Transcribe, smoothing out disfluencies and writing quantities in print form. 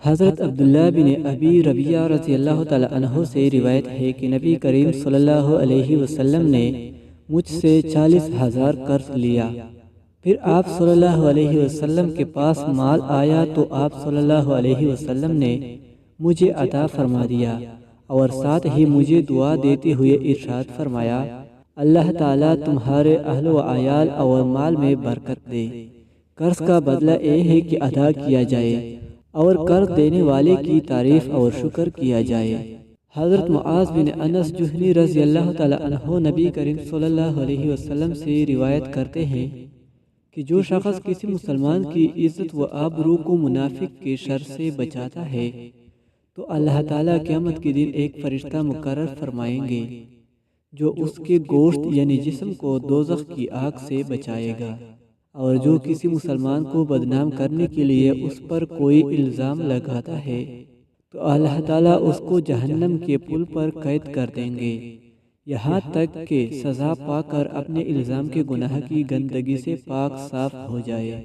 حضرت عبداللہ بن ابی ربیعہ رضی اللہ تعالیٰ عنہ سے روایت ہے کہ نبی کریم صلی اللہ علیہ وسلم نے مجھ سے 40,000 قرض لیا۔ پھر آپ صلی اللہ علیہ وسلم کے پاس مال آیا تو آپ صلی اللہ علیہ وسلم نے مجھے عطا فرما دیا، اور ساتھ ہی مجھے دعا دیتے ہوئے ارشاد فرمایا، اللہ تعالیٰ تمہارے اہل و عیال اور مال میں برکت دے۔ قرض کا بدلہ یہ ہے کہ ادا کیا جائے اور قرض دینے والے کی تعریف اور شکر کیا جائے۔ حضرت معاذ بن انس جہنی رضی اللہ تعالیٰ عنہ نبی کریم صلی اللہ علیہ وسلم سے روایت کرتے ہیں کہ جو شخص کسی مسلمان کی عزت و آبرو کو منافق کے شر سے بچاتا ہے تو اللہ تعالیٰ قیامت کے دن ایک فرشتہ مقرر فرمائیں گے جو اس کے گوشت یعنی جسم کو دوزخ کی آگ سے بچائے گا، اور جو کسی مسلمان کو بدنام کرنے کے لیے اس پر کوئی الزام لگاتا ہے تو اللہ تعالیٰ اس کو جہنم کے پل پر قید کر دیں گے، یہاں تک کہ سزا پا کر اپنے الزام کے گناہ کی گندگی سے پاک صاف ہو جائے۔